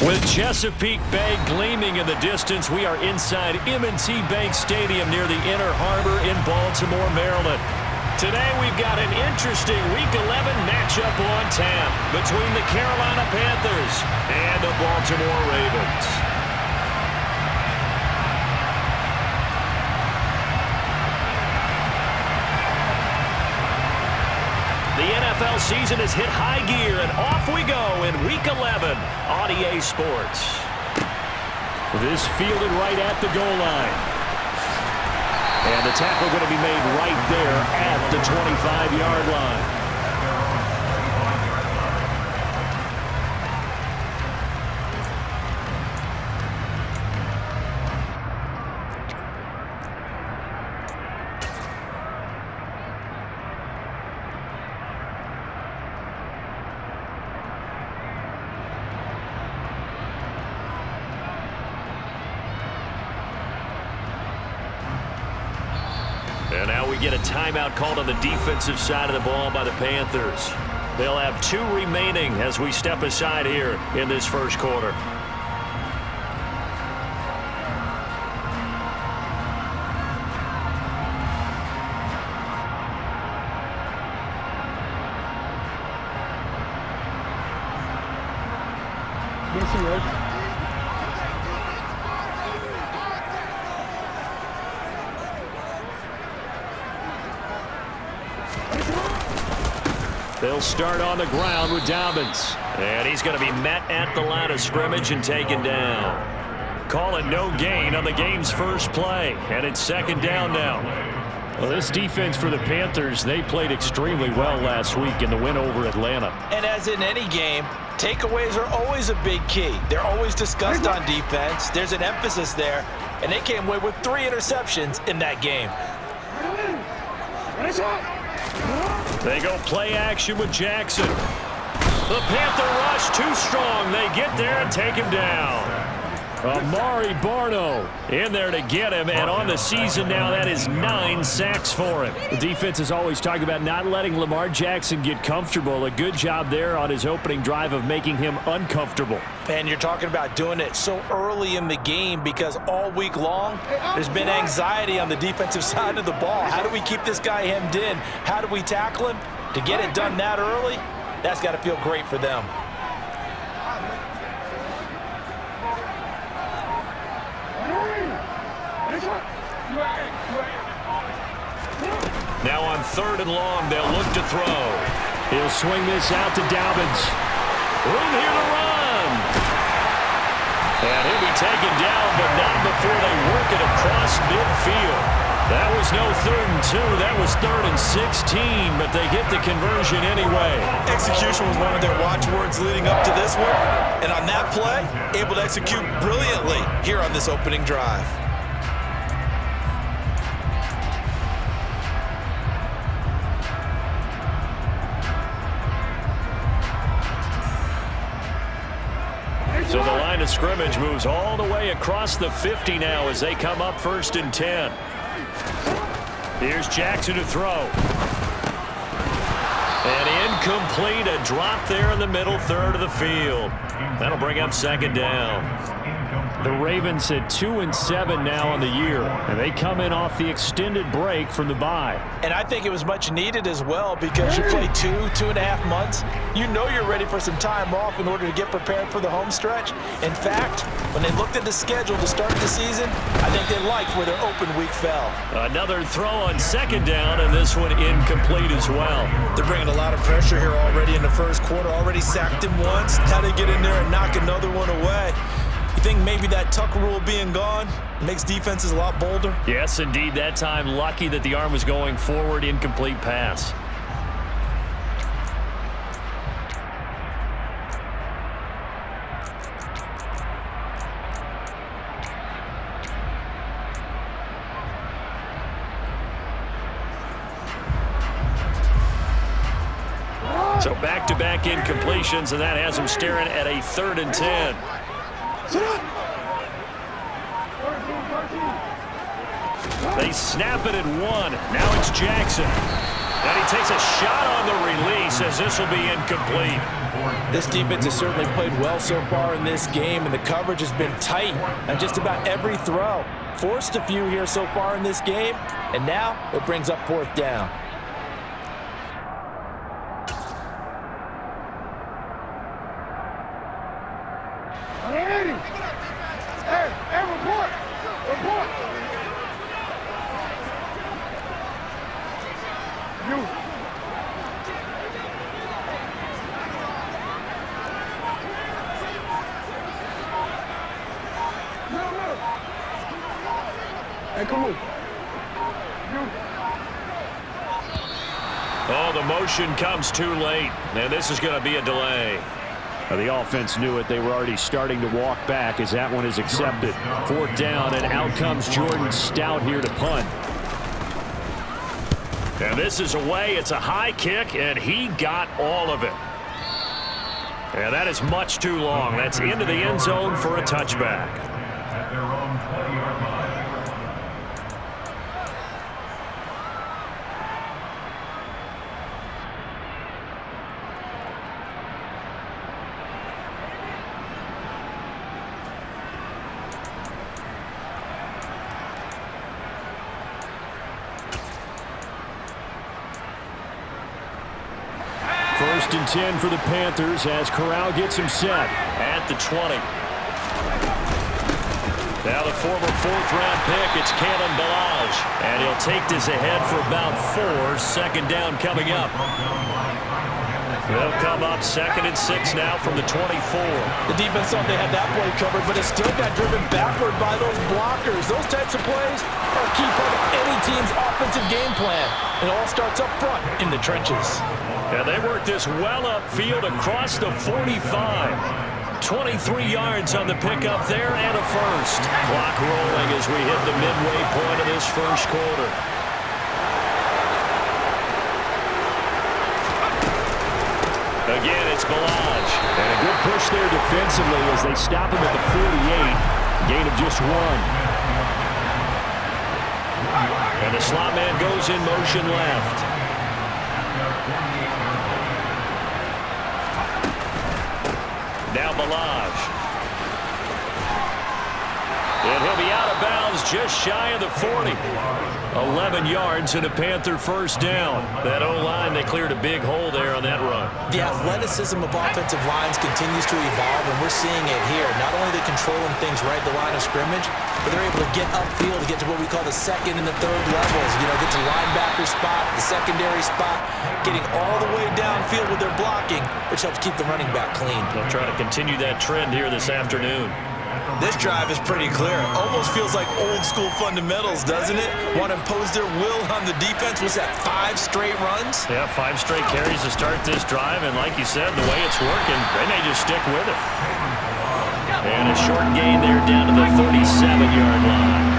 With Chesapeake Bay gleaming in the distance, we are inside M&T Bank Stadium near the Inner Harbor in Baltimore, Maryland. Today we've got an interesting Week 11 matchup on tap between the Carolina Panthers and the Baltimore Ravens. The NFL season has hit high gear, and off we go in Week 11 on EA Sports. This fielded right at the goal line. And the tackle going to be made right there at the 25-yard line. And now we get a timeout called on the defensive side of the ball by the Panthers. They'll have 2 remaining as we step aside here in this first quarter. Yes, he was. They'll start on the ground with Dobbins. And he's going to be met at the line of scrimmage and taken down. Call it no gain on the game's first play. And it's second down now. Well, this defense for the Panthers, they played extremely well last week in the win over Atlanta. And as in any game, takeaways are always a big key. They're always discussed on defense. There's an emphasis there. And they came away with 3 interceptions in that game. They go play action with Jackson. The Panther rush too strong. They get there and take him down. Amari Barno in there to get him, and on the season now, that is 9 sacks for him. The defense is always talking about not letting Lamar Jackson get comfortable. A good job there on his opening drive of making him uncomfortable. And you're talking about doing it so early in the game because all week long, there's been anxiety on the defensive side of the ball. How do we keep this guy hemmed in? How do we tackle him? To get it done that early, that's got to feel great for them. Now on 3rd and long, they'll look to throw. He'll swing this out to Dobbins. Room here to run. And he'll be taken down, but not before they work it across midfield. That was no 3rd and 2. That was 3rd and 16, but they get the conversion anyway. Execution was one of their watchwords leading up to this one. And on that play, able to execute brilliantly here on this opening drive. So the line of scrimmage moves all the way across the 50 now as they come up 1st and 10. Here's Jackson to throw. And incomplete, a drop there in the middle 3rd of the field. That'll bring up 2nd down. The Ravens at 2-7 now on the year, and they come in off the extended break from the bye. And I think it was much needed as well because you play 2.5 months. You know you're ready for some time off in order to get prepared for the home stretch. In fact, when they looked at the schedule to start the season, I think they liked where their open week fell. Another throw on 2nd down, and this one incomplete as well. They're bringing a lot of pressure here already in the first quarter. Already sacked him once. Now they get in there and knock another one away. You think maybe that tuck rule being gone makes defenses a lot bolder? Yes, indeed. That time, lucky that the arm was going forward, incomplete pass. So back-to-back incompletions, and that has them staring at a 3rd and 10. They snap it at 1. Now it's Jackson. And he takes a shot on the release as this will be incomplete. This defense has certainly played well so far in this game, and the coverage has been tight on just about every throw. Forced a few here so far in this game, and now it brings up 4th down. Oh, the motion comes too late, and this is going to be a delay. The offense knew it. They were already starting to walk back as that one is accepted. 4th down, and out comes Jordan Stout here to punt. And this is away. It's a high kick, and he got all of it. And that is much too long. That's into the end zone for a touchback. At their own 20-yard line. First and 10 for the Panthers as Corral gets him set at the 20. Now the former 4th-round pick, it's Kalen Balaj. And he'll take this ahead for about 4. 2nd down coming up. They'll come up 2nd and 6 now from the 24. The defense thought they had that play covered, but it still got driven backward by those blockers. Those types of plays are a key part of any team's offensive game plan. It all starts up front in the trenches. And they worked this well upfield across the 45. 23 yards on the pickup there and a first. Clock rolling as we hit the midway point of this first quarter. Again, it's Balaj. And a good push there defensively as they stop him at the 48. Gain of just 1. And the slot man goes in motion left. Now Balaj. And he'll be out of bounds just shy of the 40. 11 yards and a Panther first down. That O-line, they cleared a big hole there on that run. The athleticism of offensive lines continues to evolve, and we're seeing it here. Not only are they controlling things right at the line of scrimmage, but they're able to get upfield to get to what we call the 2nd and the 3rd levels. You know, get to linebacker spot, the secondary spot, getting all the way downfield with their blocking, which helps keep the running back clean. They'll try to continue that trend here this afternoon. This drive is pretty clear. Almost feels like old school fundamentals, doesn't it? Want to impose their will on the defense. Was that 5 straight runs? Yeah, 5 straight carries to start this drive, and like you said, the way it's working, they may just stick with it. And a short gain there down to the 37-yard line.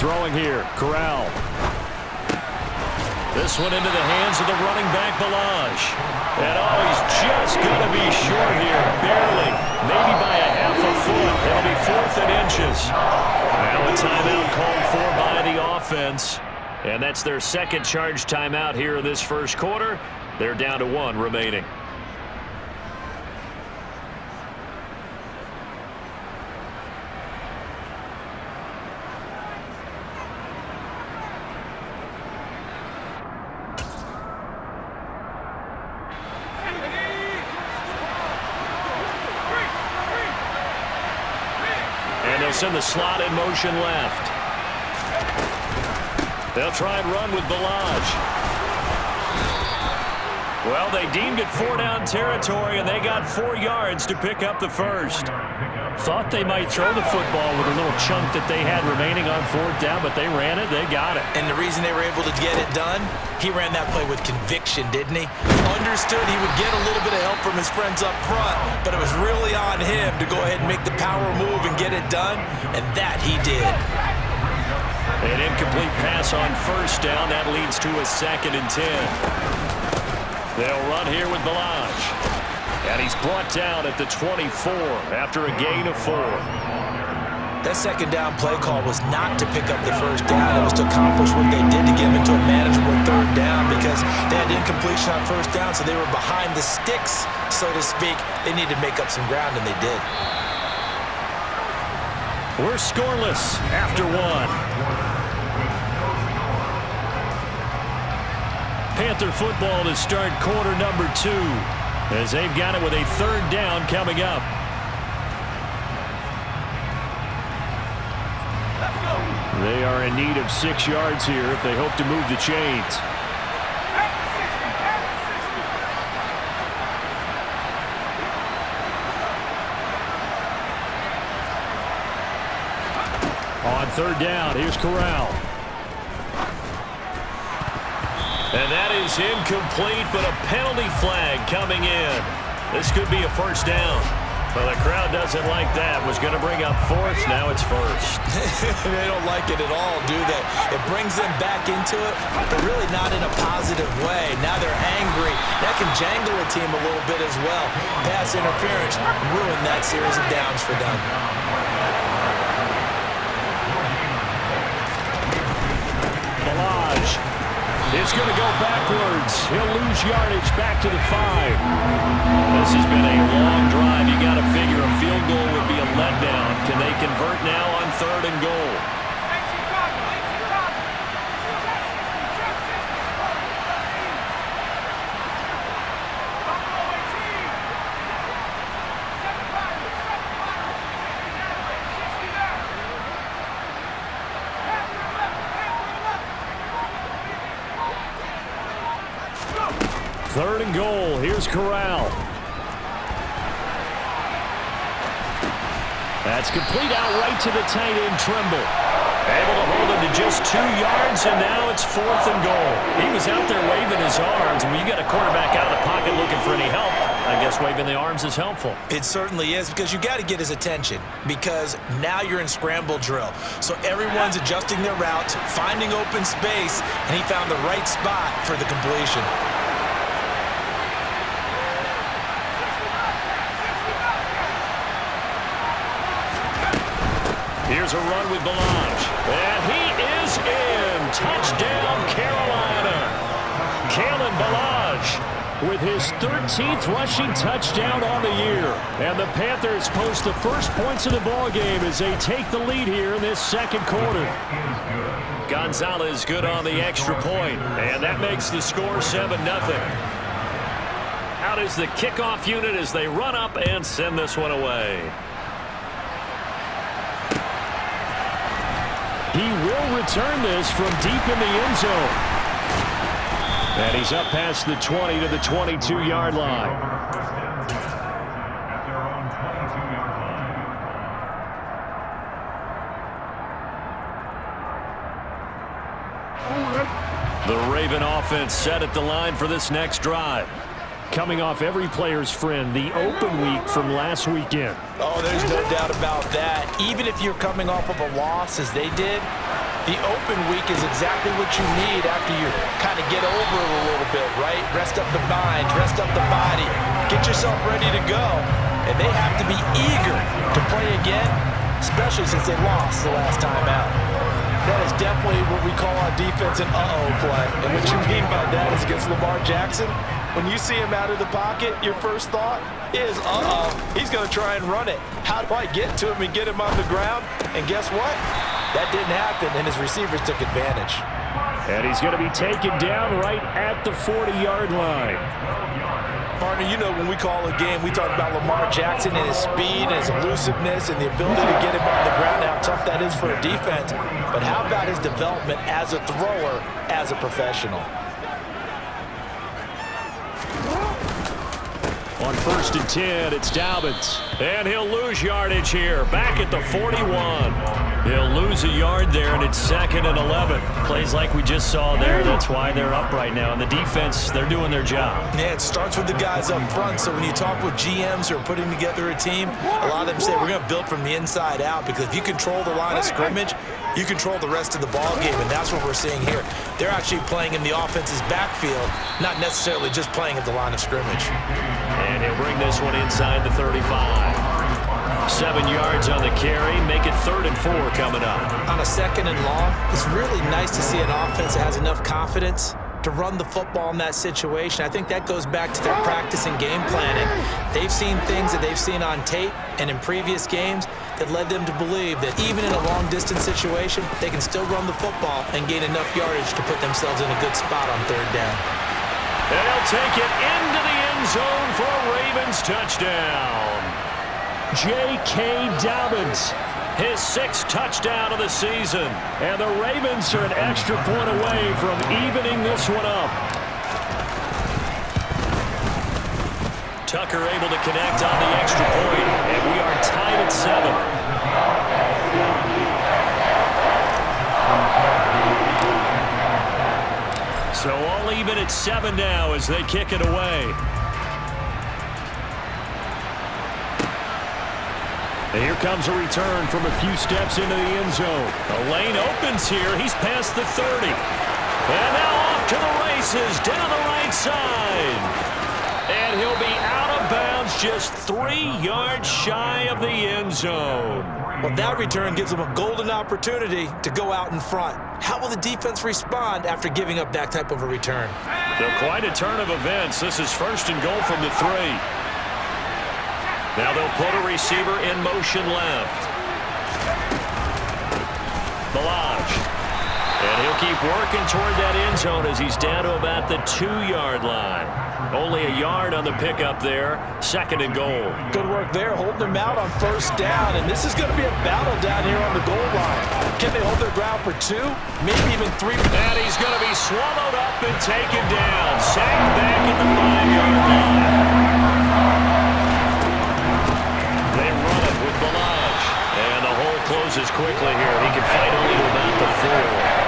Throwing here, Corral. This one into the hands of the running back, Balaj. And oh, he's just going to be short here, barely, maybe by a half a foot. It'll be 4th and inches. Now a timeout called for by the offense. And that's their 2nd charge timeout here in this first quarter. They're down to 1 remaining. In the slot in motion left. They'll try and run with Balaj. Well, they deemed it 4-down territory, and they got 4 yards to pick up the first. Thought they might throw the football with a little chunk that they had remaining on 4th down, but they ran it, they got it. And the reason they were able to get it done, he ran that play with conviction, didn't he? Understood he would get a little bit of help from his friends up front, but it was really on him to go ahead and make the power move and get it done, and that he did. An incomplete pass on 1st down. That leads to a 2nd and 10. They'll run here with Balaj. And he's brought down at the 24 after a gain of 4. That second down play call was not to pick up the first down. It was to accomplish what they did to get them into a manageable third down because they had incompletion on first down, so they were behind the sticks, so to speak. They needed to make up some ground, and they did. We're scoreless after 1. Panther football to start quarter number 2 as they've got it with a third down coming up. They are in need of 6 yards here if they hope to move the chains. On third down, here's Corral. And that is incomplete, but a penalty flag coming in. This could be a first down. Well, the crowd doesn't like that. Was going to bring up 4th. Now it's 1st. They don't like it at all, do they? It brings them back into it, but really not in a positive way. Now they're angry. That can jangle a team a little bit as well. Pass interference ruined that series of downs for them. Balaj is going to go backwards. He'll lose yardage back to the 5. This has been a long drive. You got to figure a field goal would be a letdown. Can they convert now on 3rd and goal? Third and goal. Here's Corral. That's complete out right to the tight end, Trimble. Able to hold him to just 2 yards, and now it's 4th and goal. He was out there waving his arms. When you got a quarterback out of the pocket looking for any help, I guess waving the arms is helpful. It certainly is, because you got to get his attention, because now you're in scramble drill. So everyone's adjusting their routes, finding open space, and he found the right spot for the completion. Here's a run with Balaj. And he is in. Touchdown, Carolina. Kalen Balaj with his 13th rushing touchdown on the year. And the Panthers post the first points of the ballgame as they take the lead here in this second quarter. Gonzalez good on the extra point, and that makes the score 7-0. Out is the kickoff unit as they run up and send this one away. He will return this from deep in the end zone. And he's up past the 20 to the 22-yard line. At their own 22-yard line. The Raven offense set at the line for this next drive. Coming off every player's friend, the open week from last weekend. Oh, there's no doubt about that. Even if you're coming off of a loss as they did, the open week is exactly what you need after you kind of get over it a little bit, right? Rest up the mind, rest up the body, get yourself ready to go. And they have to be eager to play again, especially since they lost the last time out. That is definitely what we call on defense an uh-oh play. And what you mean by that is against Lamar Jackson, when you see him out of the pocket, your first thought is, uh-oh, he's going to try and run it. How do I get to him and get him on the ground? And guess what? That didn't happen, and his receivers took advantage. And he's going to be taken down right at the 40-yard line. Partner, you know when we call a game, we talk about Lamar Jackson and his speed and his elusiveness and the ability to get him on the ground and how tough that is for a defense. But how about his development as a thrower, as a professional? On 1st and 10, it's Dobbins. And he'll lose yardage here, back at the 41. He'll lose a yard there, and it's 2nd and 11. Plays like we just saw there. That's why they're up right now. And the defense, they're doing their job. Yeah, it starts with the guys up front. So when you talk with GMs who are putting together a team, a lot of them say we're going to build from the inside out, because if you control the line of scrimmage, you control the rest of the ball game, and that's what we're seeing here. They're actually playing in the offense's backfield, not necessarily just playing at the line of scrimmage. And he'll bring this one inside the 35. 7 yards on the carry. Make it 3rd and 4 coming up. On a 2nd and long, it's really nice to see an offense that has enough confidence to run the football in that situation. I think that goes back to their practice and game planning. They've seen things that they've seen on tape and in previous games that led them to believe that even in a long-distance situation, they can still run the football and gain enough yardage to put themselves in a good spot on 3rd down. And he'll take it into the end zone for a Ravens touchdown. J.K. Dobbins, his 6th touchdown of the season. And the Ravens are an extra point away from evening this one up. Tucker able to connect on the extra point, and we are tied at 7. So all even at 7 now as they kick it away. And here comes a return from a few steps into the end zone. The lane opens here. He's past the 30. And now off to the races down the right side. And he'll be out of bounds just 3 yards shy of the end zone. Well, that return gives them a golden opportunity to go out in front. How will the defense respond after giving up that type of a return? So quite a turn of events. This is 1st and goal from the 3. Now they'll put a receiver in motion left. Balaj. And he'll keep working toward that end zone as he's down to about the 2-yard line. Only a yard on the pickup there. 2nd and goal. Good work there, holding them out on 1st down. And this is going to be a battle down here on the goal line. Can they hold their ground for 2? Maybe even 3. And he's going to be swallowed up and taken down. Sacked back at the 5-yard line. They run it with Balaj. And the hole closes quickly here. He can fight only to about the 4.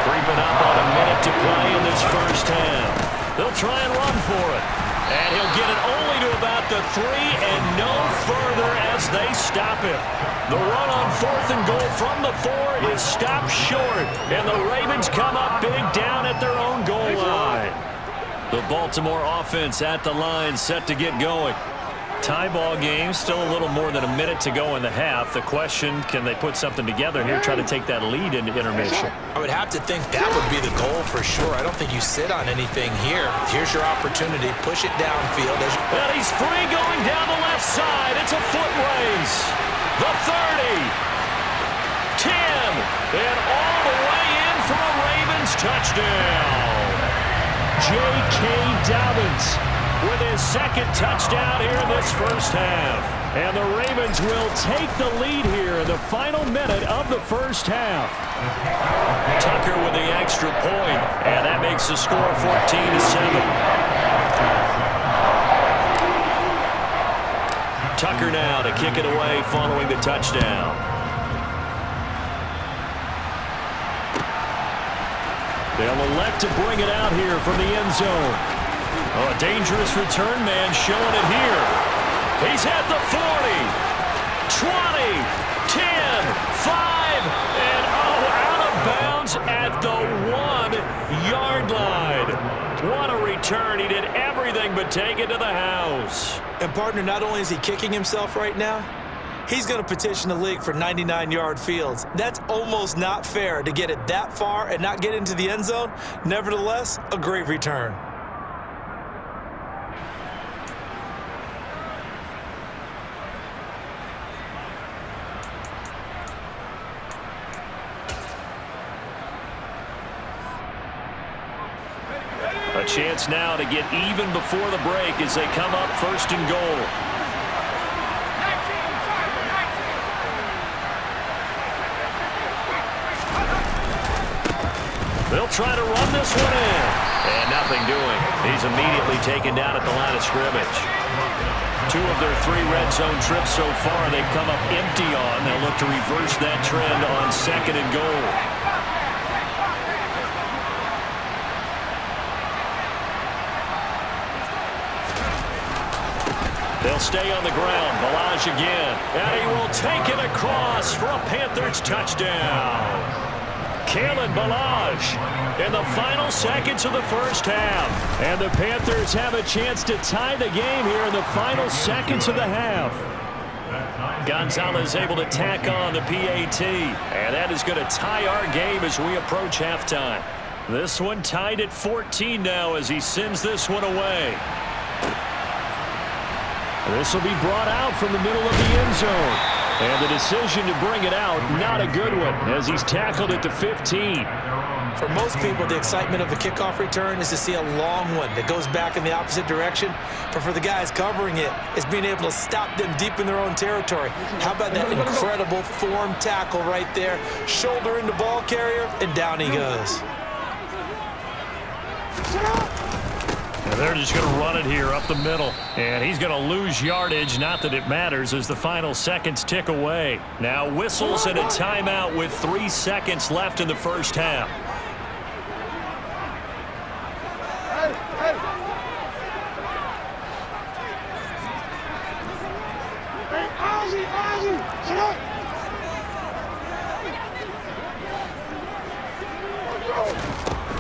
Creeping up on a minute to play in this 1st half. They'll try and run for it. And he'll get it only to about the 3 and no further as they stop him. The run on 4th and goal from the 4 is stopped short. And the Ravens come up big down at their own goal line. The Baltimore offense at the line set to get going. Tie ball game, still a little more than a minute to go in the half. The question, can they put something together here, try to take that lead into intermission? I would have to think that would be the goal for sure. I don't think you sit on anything here. Here's your opportunity. Push it downfield. And he's free going down the left side. It's a foot race. The 30. 10. And all the way in for a Ravens touchdown. J.K. Dobbins with his 2nd touchdown here in this 1st half. And the Ravens will take the lead here in the final minute of the 1st half. Tucker with the extra point, and that makes the score 14-7. Tucker now to kick it away following the touchdown. They'll elect to bring it out here from the end zone. Oh, a dangerous return man showing it here. He's at the 40, 20, 10, 5, and out of bounds at the 1-yard line. What a return. He did everything but take it to the house. And, partner, not only is he kicking himself right now, he's going to petition the league for 99-yard fields. That's almost not fair to get it that far and not get into the end zone. Nevertheless, a great return. A chance now to get even before the break as they come up 1st and goal. They'll try to run this one in. And nothing doing. He's immediately taken down at the line of scrimmage. 2 of their 3 red zone trips so far they've come up empty on. They'll look to reverse that trend on 2nd and goal. They'll stay on the ground. Balaj again. And he will take it across for a Panthers touchdown. Kalen Ballage in the final seconds of the first half. And the Panthers have a chance to tie the game here in the final seconds of the half. Gonzalez able to tack on the PAT. And that is going to tie our game as we approach halftime. This one tied at 14 now as he sends this one away. This will be brought out from the middle of the end zone. And the decision to bring it out, not a good one, as he's tackled at the 15. For most people, the excitement of the kickoff return is to see a long one that goes back in the opposite direction. But for the guys covering it, it's being able to stop them deep in their own territory. How about that incredible form tackle right there? Shoulder into ball carrier, and down he goes. And they're just going to run it here up the middle. And he's going to lose yardage. Not that it matters as the final seconds tick away. Now whistles and a timeout with 3 seconds left in the first half.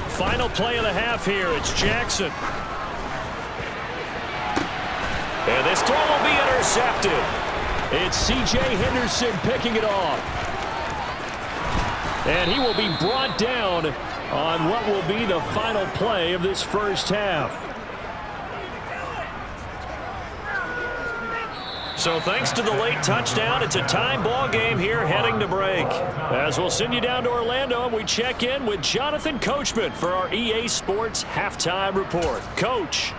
Final play of the half here. It's Jackson. And this throw will be intercepted. It's C.J. Henderson picking it off. And he will be brought down on what will be the final play of this first half. So thanks to the late touchdown, it's a time ball game here heading to break. As we'll send you down to Orlando, and we check in with Jonathan Coachman for our EA Sports Halftime Report. Coach.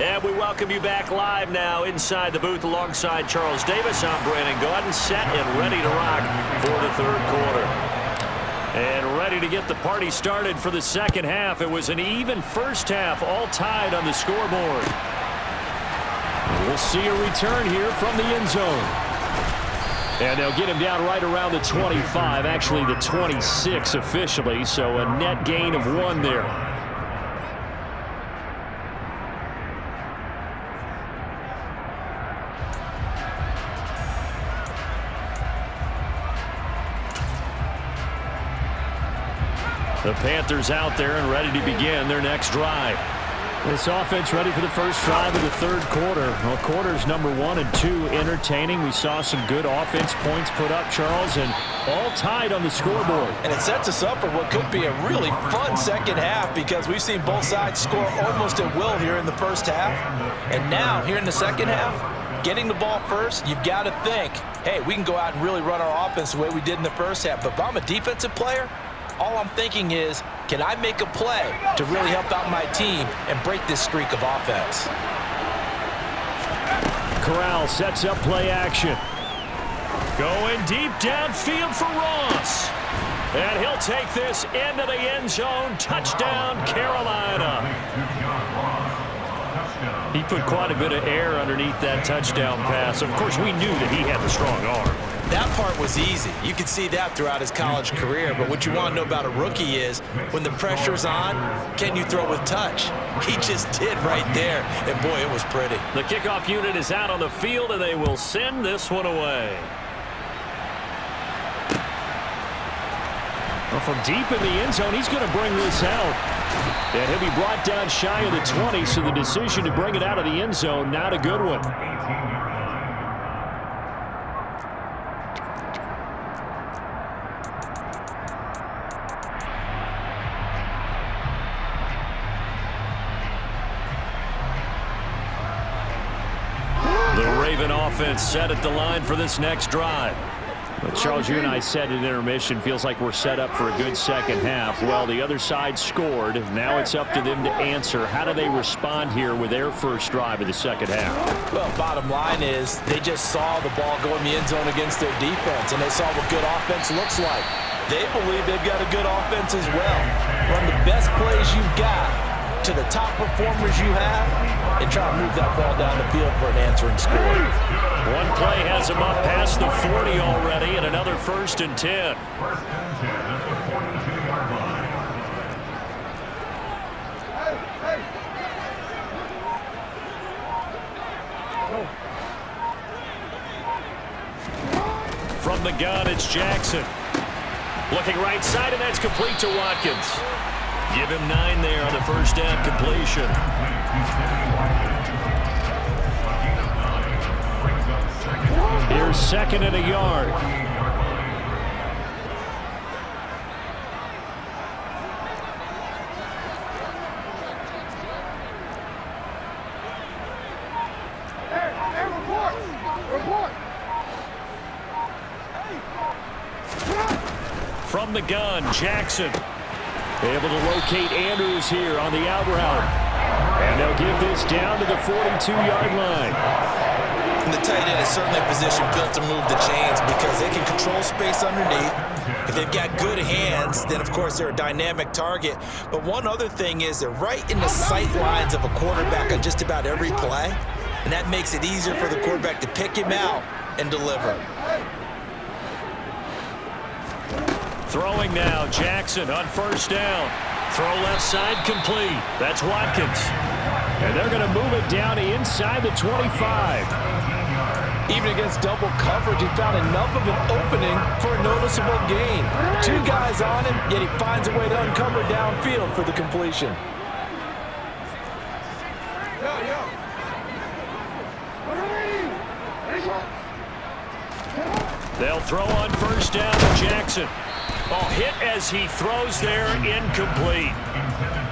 And we welcome you back live now inside the booth alongside Charles Davis. I'm Brandon Gaudin, set and ready to rock for the third quarter. And ready to get the party started for the second half. It was an even first half, all tied on the scoreboard. We'll see a return here from the end zone. And they'll get him down right around the 25, actually the 26 officially, so a net gain of 1 there. The Panthers out there and ready to begin their next drive. This offense ready for the first drive of the third quarter. Well, quarters number 1 and 2 entertaining. We saw some good offense points put up, Charles, and all tied on the scoreboard. And it sets us up for what could be a really fun second half because we've seen both sides score almost at will here in the first half. And now, here in the second half, getting the ball first, you've got to think, hey, we can go out and really run our offense the way we did in the first half. But if I'm a defensive player, all I'm thinking is, can I make a play to really help out my team and break this streak of offense? Corral sets up play action. Going deep downfield for Ross. And he'll take this into the end zone. Touchdown, Carolina. He put quite a bit of air underneath that touchdown pass. Of course, we knew that he had the strong arm. That part was easy. You could see that throughout his college career. But what you want to know about a rookie is when the pressure's on, can you throw with touch? He just did right there. And, boy, it was pretty. The kickoff unit is out on the field, and they will send this one away. Well, from deep in the end zone, he's going to bring this out. And he'll be brought down shy of the 20, so the decision to bring it out of the end zone, not a good one. Offense set at the line for this next drive. But Charles, you and I said at intermission, feels like we're set up for a good second half. Well, the other side scored. Now it's up to them to answer. How do they respond here with their first drive of the second half? Well, bottom line is they just saw the ball go in the end zone against their defense, and they saw what good offense looks like. They believe they've got a good offense as well. Run the best plays you've got to the top performers you have and try to move that ball down the field for an answering score. One play has him up past the 40 already, and another 1st and 10. First and 10 at the 42-yard line. From the gun, it's Jackson. Looking right side, and that's complete to Watkins. Give him 9 there on the first down completion. Here's second and a yard. From the gun, Jackson. Able to locate Andrews here on the out route. And they'll get this down to the 42-yard line. And the tight end is certainly a position built to move the chains because they can control space underneath. If they've got good hands, then of course they're a dynamic target. But one other thing is they're right in the sight lines of a quarterback on just about every play. And that makes it easier for the quarterback to pick him out and deliver. Throwing now, Jackson on first down. Throw left side complete. That's Watkins. And they're going to move it down inside the 25. Even against double coverage, he found enough of an opening for a noticeable gain. 2 guys on him, yet he finds a way to uncover downfield for the completion. They'll throw on first down to Jackson. Oh, hit as he throws there, incomplete.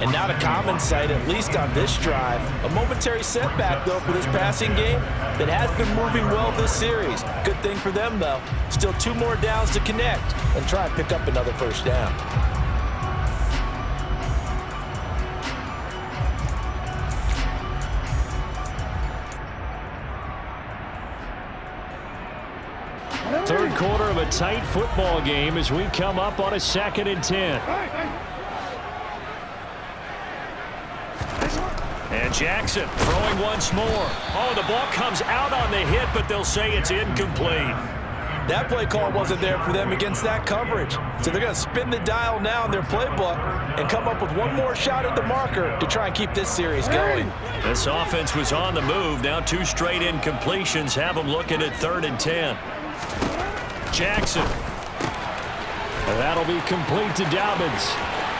And not a common sight, at least on this drive. A momentary setback, though, for this passing game that has been moving well this series. Good thing for them, though. Still 2 more downs to connect and try and pick up another first down. Third quarter of a tight football game as we come up on a 2nd and 10. And Jackson throwing once more. Oh, the ball comes out on the hit, but they'll say it's incomplete. That play call wasn't there for them against that coverage. So they're going to spin the dial now in their playbook and come up with one more shot at the marker to try and keep this series going. This offense was on the move. Now 2 straight incompletions have them looking at 3rd and 10. Jackson. And that'll be complete to Dobbins.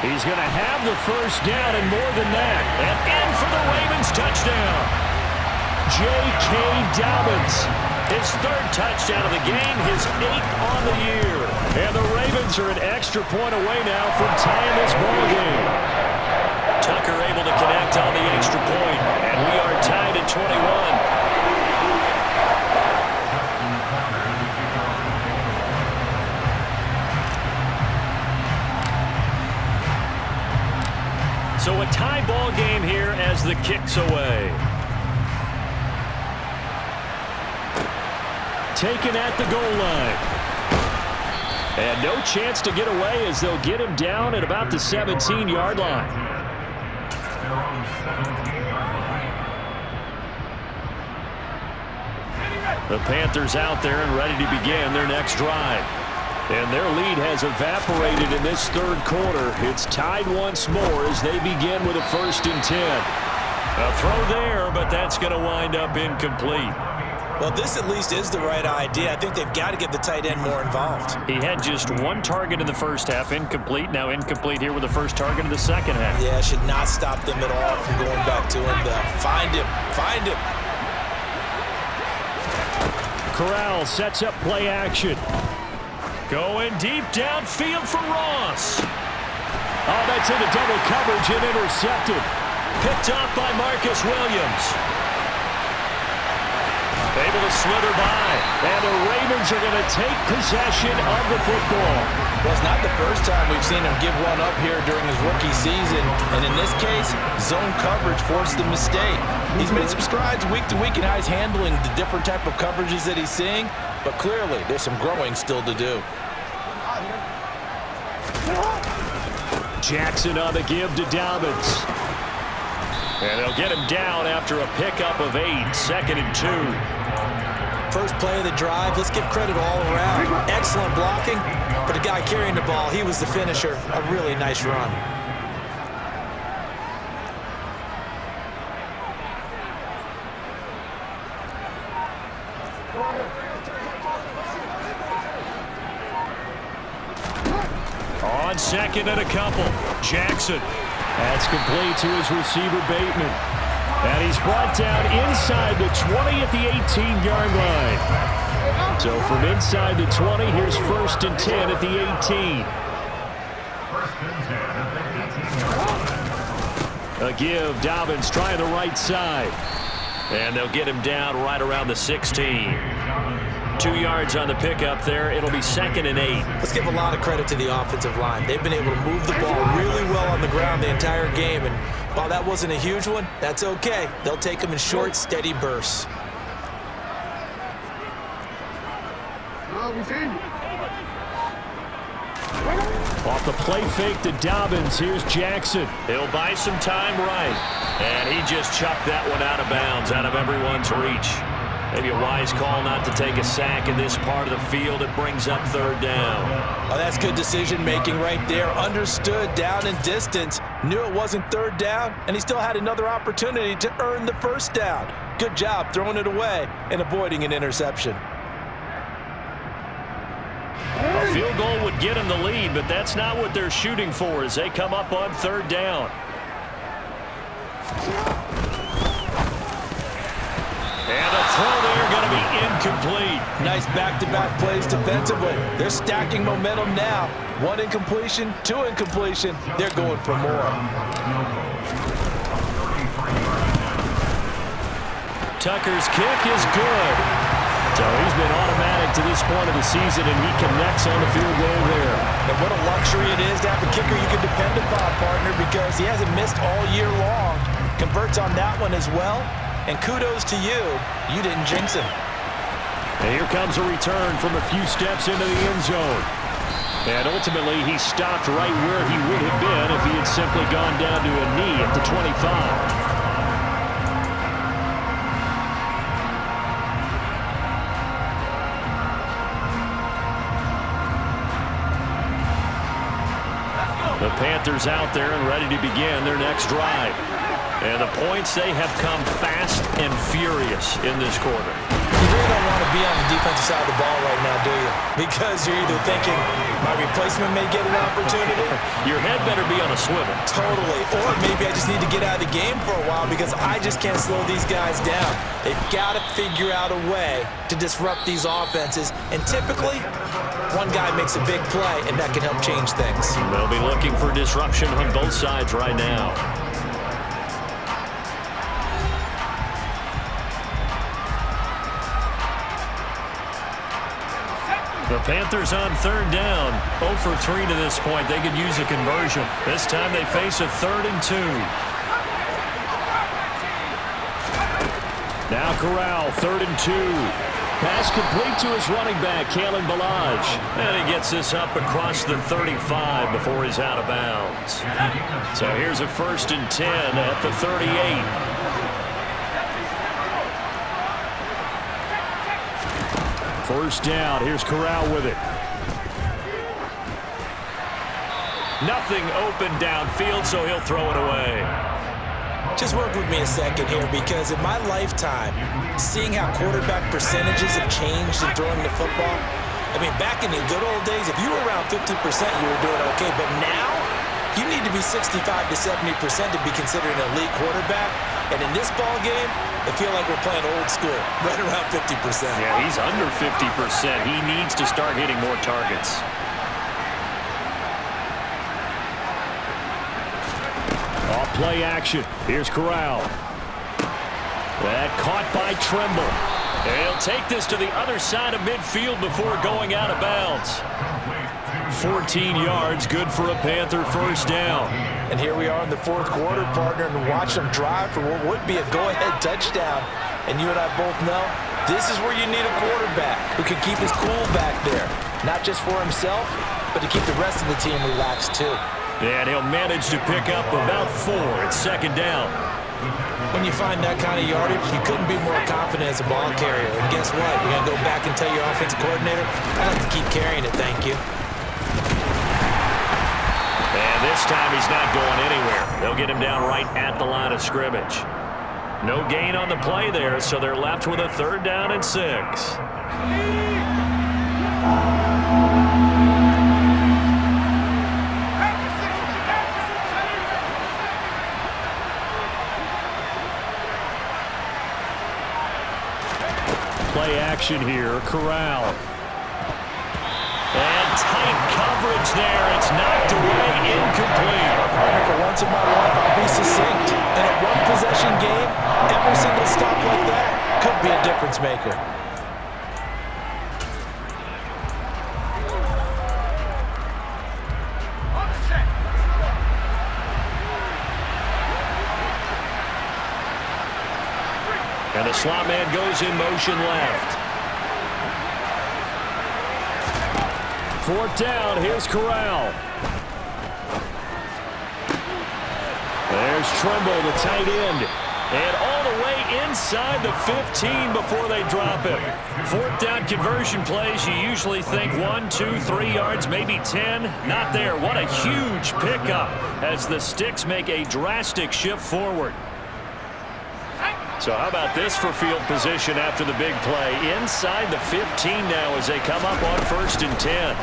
He's going to have the first down and more than that. And in for the Ravens touchdown. J.K. Dobbins. His 3rd touchdown of the game, his 8th on the year. And the Ravens are an extra point away now from tying this ball game. Tucker able to connect on the extra point. And we are tied at 21. So a tie ball game here as the kick's away. Taken at the goal line. And no chance to get away as they'll get him down at about the 17-yard line. The Panthers out there and ready to begin their next drive. And their lead has evaporated in this 3rd quarter. It's tied once more as they begin with a 1st and 10. A throw there, but that's going to wind up incomplete. Well, this at least is the right idea. I think they've got to get the tight end more involved. He had just 1 target in the first half, incomplete. Now incomplete here with the first target in the second half. Yeah, should not stop them at all from going back to him. Find him. Find him. Corral sets up play action. Going deep downfield for Ross. Oh, that's into double coverage and intercepted. Picked off by Marcus Williams. Able to slither by. And the Ravens are going to take possession of the football. Well, it's not the first time we've seen him give one up here during his rookie season. And in this case, zone coverage forced the mistake. He's made some strides week to week in how he's handling the different type of coverages that he's seeing. But clearly, there's some growing still to do. Jackson on the give to Dobbins. And they'll get him down after a pickup of 8. 2nd and 2. First play of the drive, let's give credit all around. Excellent blocking, but the guy carrying the ball, he was the finisher. A really nice run. 2nd and a couple. Jackson. That's complete to his receiver, Bateman. And he's brought down inside the 20 at the 18-yard line. So from inside the 20, here's 1st and 10 at the 18. 1st and 10 at the 18. A give. Dobbins trying the right side. And they'll get him down right around the 16. 2 yards on the pickup there. It'll be 2nd and 8. Let's give a lot of credit to the offensive line. They've been able to move the ball really well on the ground the entire game. And while that wasn't a huge one, that's okay. They'll take them in short, steady bursts. Off the play fake to Dobbins. Here's Jackson. He'll buy some time right. And he just chucked that one out of bounds, out of everyone's reach. Maybe a wise call not to take a sack in this part of the field. It brings up 3rd down. Oh, that's good decision-making right there. Understood down and distance. Knew it wasn't 3rd down, and he still had another opportunity to earn the 1st down. Good job throwing it away and avoiding an interception. A field goal would get him the lead, but that's not what they're shooting for as they come up on 3rd down. And the throw there going to be incomplete. Nice back-to-back plays defensively. They're stacking momentum now. 1 incompletion, 2 incompletion. They're going for more. Tucker's kick is good. So he's been automatic to this point of the season, and he connects on the field goal there. And what a luxury it is to have a kicker you can depend upon, partner, because he hasn't missed all year long. Converts on that one as well. And kudos to you. You didn't jinx him. And here comes a return from a few steps into the end zone. And ultimately, he stopped right where he would have been if he had simply gone down to a knee at the 25. The Panthers out there and ready to begin their next drive. And the points, they have come fast and furious in this quarter. You really don't want to be on the defensive side of the ball right now, do you? Because you're either thinking, my replacement may get an opportunity. Your head better be on a swivel. Totally. Or maybe I just need to get out of the game for a while because I just can't slow these guys down. They've got to figure out a way to disrupt these offenses. And typically, one guy makes a big play, and that can help change things. They'll be looking for disruption on both sides right now. The Panthers on 3rd down. 0 for 3 to this point. They could use a conversion. This time they face a 3rd and 2. Now Corral, 3rd and 2. Pass complete to his running back, Kalen Ballage. And he gets this up across the 35 before he's out of bounds. So here's a 1st and 10 at the 38. First down. Here's Corral with it. Nothing open downfield, so he'll throw it away. Just work with me a second here, because in my lifetime, seeing how quarterback percentages have changed in throwing the football, I mean, back in the good old days, if you were around 50%, you were doing okay. But now, you need to be 65 to 70% to be considered an elite quarterback. And in this ball game, I feel like we're playing old school, right around 50%. Yeah, he's under 50%. He needs to start hitting more targets. Off play action. Here's Corral. That caught by Trimble. And he'll take this to the other side of midfield before going out of bounds. 14 yards, good for a Panther first down. And here we are in the 4th quarter, partner, and watch them drive for what would be a go-ahead touchdown. And you and I both know this is where you need a quarterback who can keep his cool back there. Not just for himself, but to keep the rest of the team relaxed too. And he'll manage to pick up about 4 at 2nd down. When you find that kind of yardage, you couldn't be more confident as a ball carrier. And guess what? You're going to go back and tell your offensive coordinator, I'd like to keep carrying it, thank you. And this time he's not going anywhere. They'll get him down right at the line of scrimmage. No gain on the play there, so they're left with a 3rd down and 6. play action here. Corral. And tight coverage there. It's knocked away, incomplete. For once in my life, I'll be succinct. In a one-possession game, every single stop like that could be a difference maker. And the slot man goes in motion left. Fourth down, here's Corral. There's Trimble, the tight end. And all the way inside the 15 before they drop it. Fourth down conversion plays, you usually think 1, 2, 3 yards, maybe 10. Not there. What a huge pickup as the Sticks make a drastic shift forward. So how about this for field position after the big play? Inside the 15 now as they come up on 1st and 10.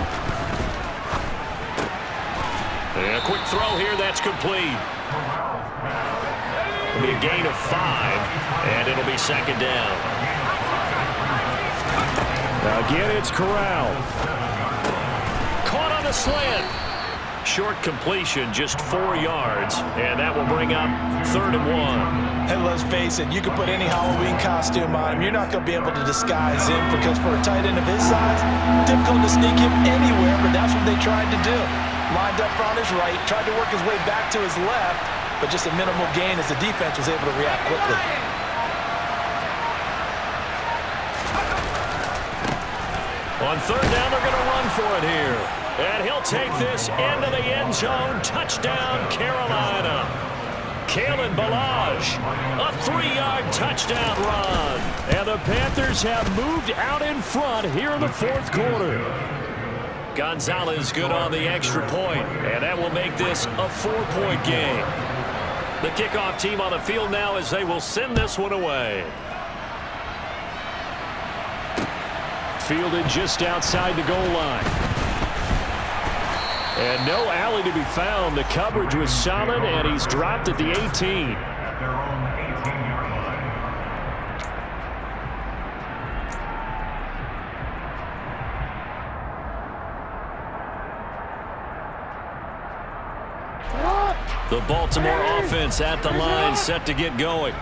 And a quick throw here, that's complete. It'll be a gain of 5, and it'll be 2nd down. Now again, it's Corral. Caught on the slant. Short completion, just 4 yards, and that will bring up 3rd and 1. And let's face it, you can put any Halloween costume on him. You're not going to be able to disguise him because for a tight end of his size, difficult to sneak him anywhere, but that's what they tried to do. Lined up on his right, tried to work his way back to his left, but just a minimal gain as the defense was able to react quickly. On 3rd down, they're going to run for it here. And he'll take this into the end zone. Touchdown, Carolina. Kalen Ballage, a 3-yard touchdown run. And the Panthers have moved out in front here in the 4th quarter. Gonzalez good on the extra point, and that will make this a 4-point game. The kickoff team on the field now as they will send this one away. Fielded just outside the goal line. And no alley to be found. The coverage was solid, and he's dropped at the 18. At their own 18-yard line. The Baltimore offense at the line, set to get going.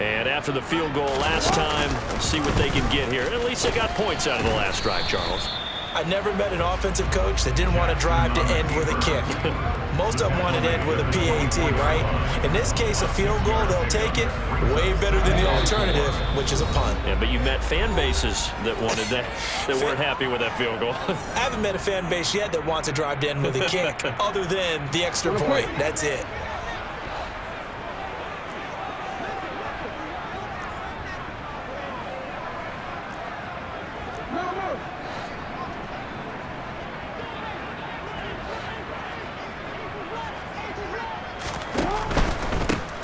And after the field goal last time, see what they can get here. At least they got points out of the last drive, Charles. I never met an offensive coach that didn't want to drive to end with a kick. Most of them wanted to end with a PAT, right? In this case, a field goal, they'll take it. Way better than the alternative, which is a punt. Yeah, but you met fan bases that wanted that, that weren't happy with that field goal. I haven't met a fan base yet that wants to drive to end with a kick, other than the extra point. That's it.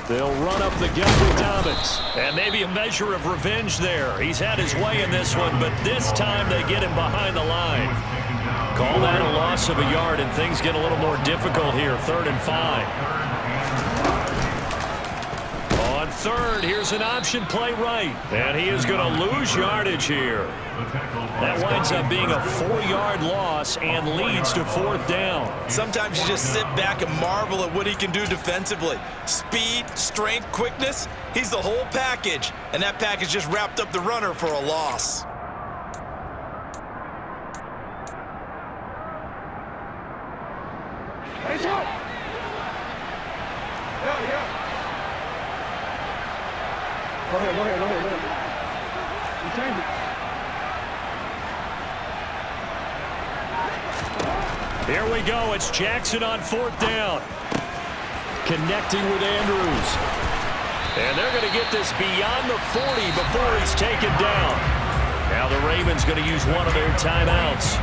They'll run up the gut with Dobbins. And maybe a measure of revenge there. He's had his way in this one, but this time they get him behind the line. Call that a loss of a yard, and things get a little more difficult here. 3rd and 5. On 3rd, here's an option play right. And he is going to lose yardage here. That winds up being a 4-yard loss and leads to 4th down. Sometimes you just sit back and marvel at what he can do defensively. Speed, strength, quickness, he's the whole package. And that package just wrapped up the runner for a loss. Go ahead. You change it. Here we go. It's Jackson on 4th down. Connecting with Andrews. And they're going to get this beyond the 40 before he's taken down. Now the Ravens going to use one of their timeouts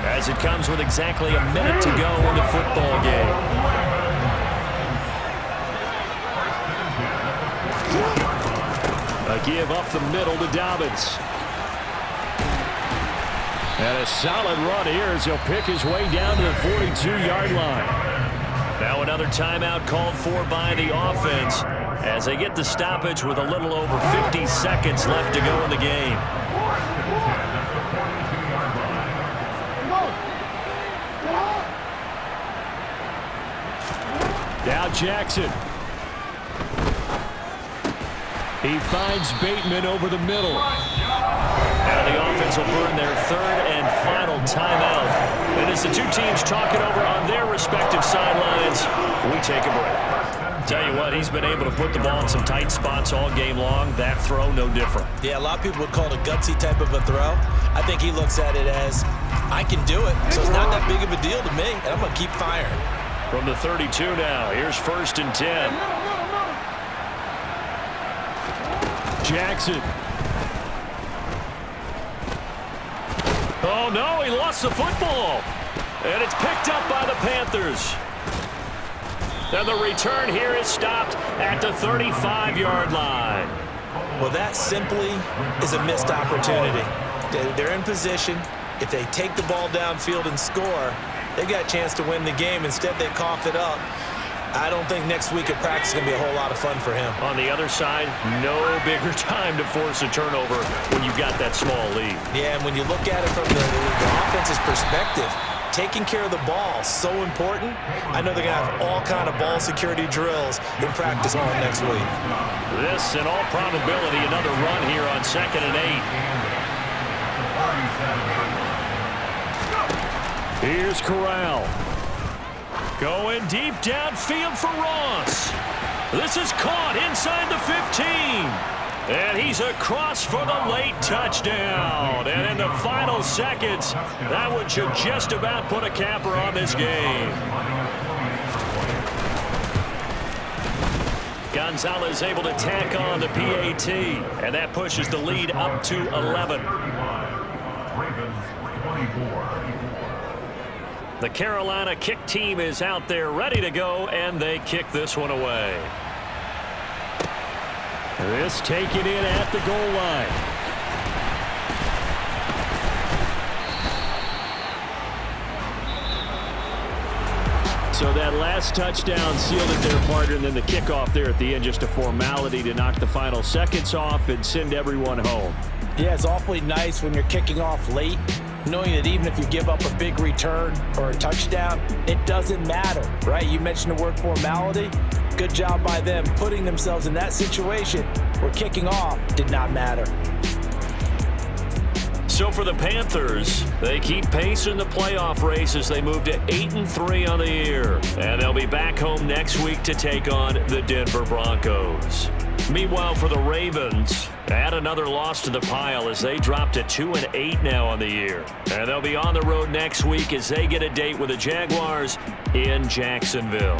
as it comes with exactly a minute to go in the football game. A give up the middle to Dobbins. And a solid run here as he'll pick his way down to the 42-yard line. Now another timeout called for by the offense as they get the stoppage with a little over 50 seconds left to go in the game. Now Jackson. He finds Bateman over the middle. And the offense will burn their third and final timeout. And as the two teams talk it over on their respective sidelines, we take a break. Tell you what, he's been able to put the ball in some tight spots all game long. That throw, no different. Yeah, a lot of people would call it a gutsy type of a throw. I think he looks at it as, I can do it, so it's not that big of a deal to me, and I'm going to keep firing. From the 32 now, here's 1st and 10. Jackson. Oh, no, he lost the football. And it's picked up by the Panthers. And the return here is stopped at the 35-yard line. Well, that simply is a missed opportunity. They're in position. If they take the ball downfield and score, they got a chance to win the game. Instead, they cough it up. I don't think next week at practice is going to be a whole lot of fun for him. On the other side, no bigger time to force a turnover when you've got that small lead. Yeah, and when you look at it from the offense's perspective, taking care of the ball, so important. I know they're going to have all kind of ball security drills in practice all next week. This, in all probability, another run here on 2nd and 8. Here's Corral. Going deep downfield for Ross. This is caught inside the 15. And he's across for the late touchdown. And in the final seconds, that one should just about put a capper on this game. Gonzalez able to tack on the PAT. And that pushes the lead up to 11. Ravens 24. The Carolina kick team is out there ready to go, and they kick this one away. This taken in at the goal line. So that last touchdown sealed it there, partner, and then the kickoff there at the end, just a formality to knock the final seconds off and send everyone home. Yeah, it's awfully nice when you're kicking off late, knowing that even if you give up a big return or a touchdown, it doesn't matter, right? You mentioned the word formality. Good job by them putting themselves in that situation where kicking off did not matter. So for the Panthers, they keep pace in the playoff race as they move to 8-3 on the year. And they'll be back home next week to take on the Denver Broncos. Meanwhile, for the Ravens, add another loss to the pile as they drop to 2-8 now on the year. And they'll be on the road next week as they get a date with the Jaguars in Jacksonville.